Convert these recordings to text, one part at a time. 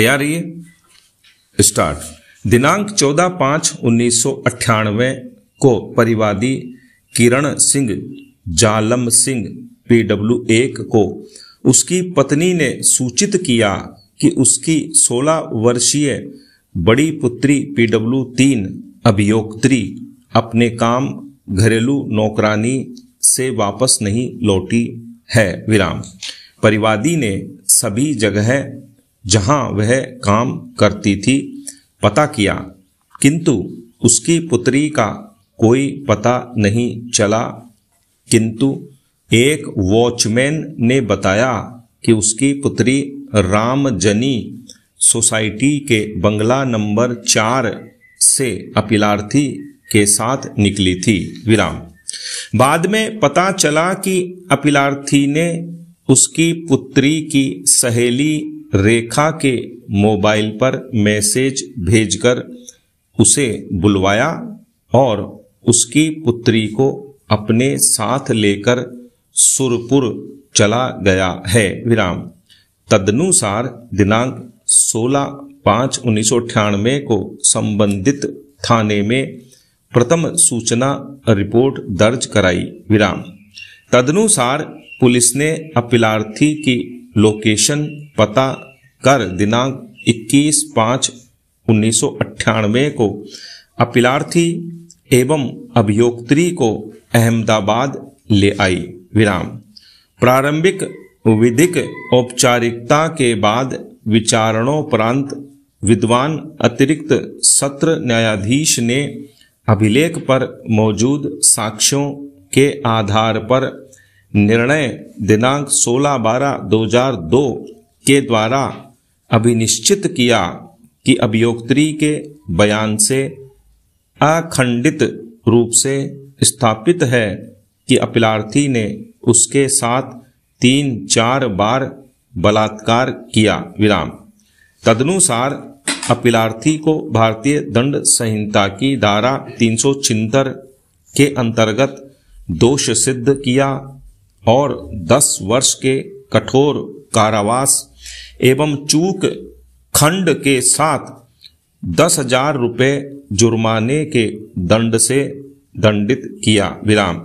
तैयार रहिए। स्टार्ट। दिनांक 14/5/1998 को परिवादी किरण सिंह जालम सिंह PW1 को उसकी पत्नी ने सूचित किया कि उसकी 16 वर्षीय बड़ी पुत्री PW3 अभियोक्त्री अपने काम घरेलू नौकरानी से वापस नहीं लौटी है। विराम। परिवादी ने सभी जगह जहां वह काम करती थी पता किया, किंतु उसकी पुत्री का कोई पता नहीं चला। किंतु एक वॉचमैन ने बताया कि उसकी पुत्री रामजनी सोसाइटी के बंगला नंबर 4 से अपीलार्थी के साथ निकली थी। विराम। बाद में पता चला कि अपीलार्थी ने उसकी पुत्री की सहेली रेखा के मोबाइल पर मैसेज भेजकर उसे बुलवाया और उसकी पुत्री को अपने साथ लेकर सुरपुर चला गया है। विराम। तदनुसार दिनांक 16/5/1998 को संबंधित थाने में प्रथम सूचना रिपोर्ट दर्ज कराई। विराम। तदनुसार पुलिस ने अपीलार्थी की लोकेशन पता कर दिनांक 21/5/1998 को अपीलार्थी एवं अभियोक्त्री को अहमदाबाद ले आई। विराम। प्रारंभिक विधिक औपचारिकता के बाद विचारणोपरांत विद्वान अतिरिक्त सत्र न्यायाधीश ने अभिलेख पर मौजूद साक्ष्यों के आधार पर निर्णय दिनांक 16/12/2002 के द्वारा अभिनिश्चित किया कि अभियोक्त्री के बयान से अखंडित रूप से स्थापित है कि अपीलार्थी ने उसके साथ 3-4 बार बलात्कार किया। विराम। तदनुसार अपीलार्थी को भारतीय दंड संहिता की धारा 376 के अंतर्गत दोष सिद्ध किया और 10 वर्ष के कठोर कारावास एवं चूक खंड के साथ 10,000 रुपये जुर्माने के दंड से दंडित किया। विराम।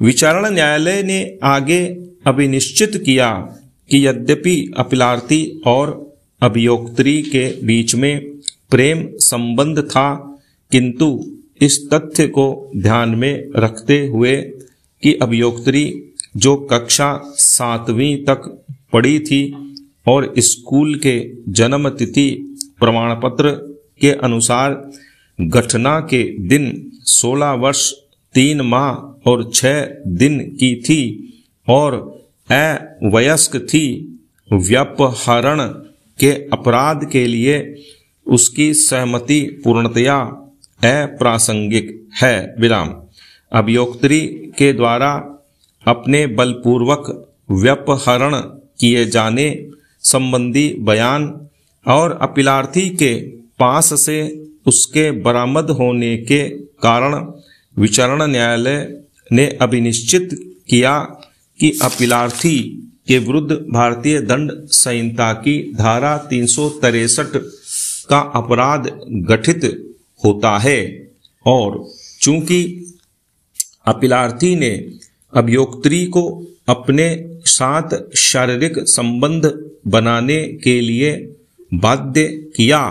विचारण न्यायालय ने आगे अभिनिश्चित किया कि यद्यपि अपीलार्थी और अभियोक्त्री के बीच में प्रेम संबंध था, किंतु इस तथ्य को ध्यान में रखते हुए कि अभियोक्त्री जो कक्षा 7वीं तक पढ़ी थी और स्कूल के जन्म तिथि प्रमाण पत्र के अनुसार घटना के दिन 16 वर्ष 3 माह और 6 दिन की थी और अवयस्क थी, व्यपहरण के अपराध के लिए उसकी सहमति पूर्णतया अप्रासंगिक है। विराम। अभियोक्त्री के द्वारा अपने बलपूर्वक व्यपहरण किए जाने संबंधी बयान और अपीलार्थी के पास से उसके बरामद होने के कारण विचारण न्यायालय ने अभिनिश्चित किया कि अपीलार्थी के विरुद्ध भारतीय दंड संहिता की धारा 363 का अपराध गठित होता है और चूंकि अपीलार्थी ने अभियोक्त्री को अपने साथ शारीरिक संबंध बनाने के लिए बाध्य किया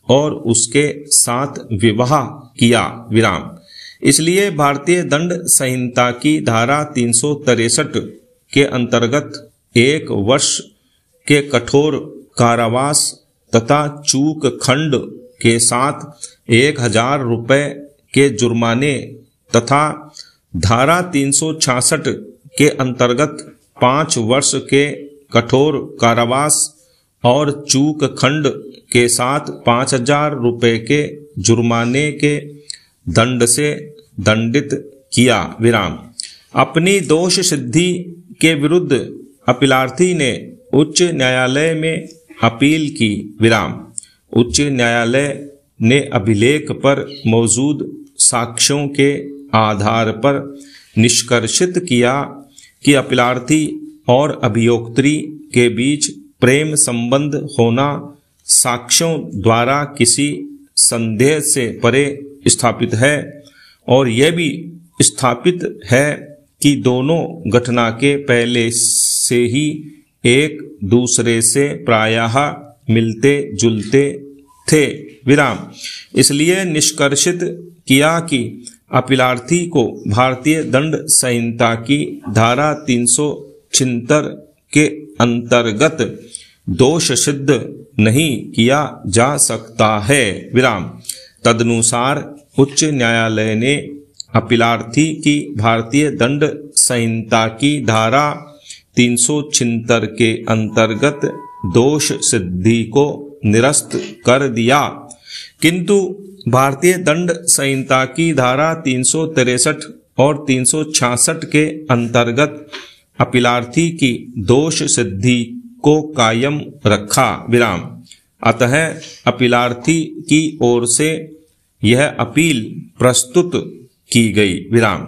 और उसके साथ विवाह किया। विराम। इसलिए भारतीय दंड संहिता की धारा 363 के अंतर्गत 1 वर्ष के कठोर कारावास तथा चूक खंड के साथ 1,000 रुपये के जुर्माने तथा धारा 366 के अंतर्गत 5 वर्ष के कठोर कारावास और चूक खंड के साथ 5,000 रुपये के जुर्माने के दंड से दंडित किया। विराम। अपनी दोष सिद्धि के विरुद्ध अपीलार्थी ने उच्च न्यायालय में अपील की। विराम। उच्च न्यायालय ने अभिलेख पर मौजूद साक्ष्यों के आधार पर निष्कर्षित किया कि अपीलार्थी और अभियोक्त्री के बीच प्रेम संबंध होना साक्ष्यों द्वारा किसी संदेह से परे स्थापित है और यह भी स्थापित है कि दोनों घटना के पहले से ही एक दूसरे से प्रायः मिलते जुलते थे। विराम। इसलिए निष्कर्षित किया कि अपीलार्थी को भारतीय दंड संहिता की धारा 376 के अंतर्गत दोष सिद्ध नहीं किया जा सकता है। विराम। तदनुसार उच्च न्यायालय ने अपीलार्थी की भारतीय दंड संहिता की धारा 376 के अंतर्गत दोष सिद्धि को निरस्त कर दिया, किंतु भारतीय दंड संहिता की धारा 363 और 366 के अंतर्गत अपीलार्थी की दोष सिद्धि को कायम रखा। विराम। अतः अपीलार्थी की ओर से यह अपील प्रस्तुत की गई। विराम।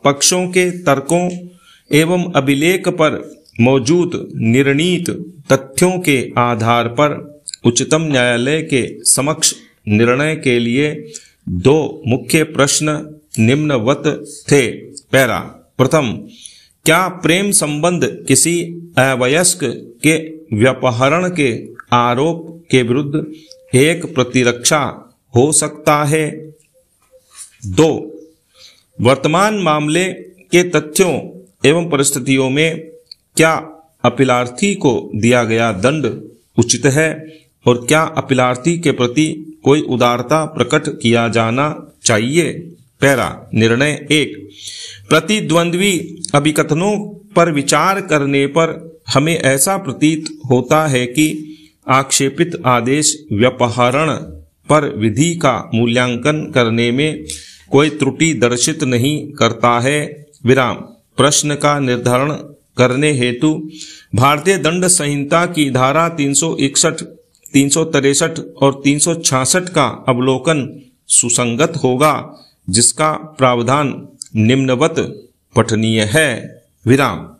पक्षों के तर्कों एवं अभिलेख पर मौजूद निर्णीत तथ्यों के आधार पर उच्चतम न्यायालय के समक्ष निर्णय के लिए दो मुख्य प्रश्न निम्नवत थे। पैरा। प्रथम, क्या प्रेम संबंध किसी अवयस्क के व्यपहरण के आरोप के विरुद्ध एक प्रतिरक्षा हो सकता है? 2, वर्तमान मामले के तथ्यों एवं परिस्थितियों में क्या अपीलार्थी को दिया गया दंड उचित है और क्या अपीलार्थी के प्रति कोई उदारता प्रकट किया जाना चाहिए? पैरा। निर्णय 1, प्रतिद्वंद्वी अभिकथनों पर विचार करने पर हमें ऐसा प्रतीत होता है कि आक्षेपित आदेश व्यपहरण पर विधि का मूल्यांकन करने में कोई त्रुटि दर्शित नहीं करता है। विराम। प्रश्न का निर्धारण करने हेतु भारतीय दंड संहिता की धारा 361, 363 और 366 का अवलोकन सुसंगत होगा, जिसका प्रावधान निम्नवत पठनीय है। विराम।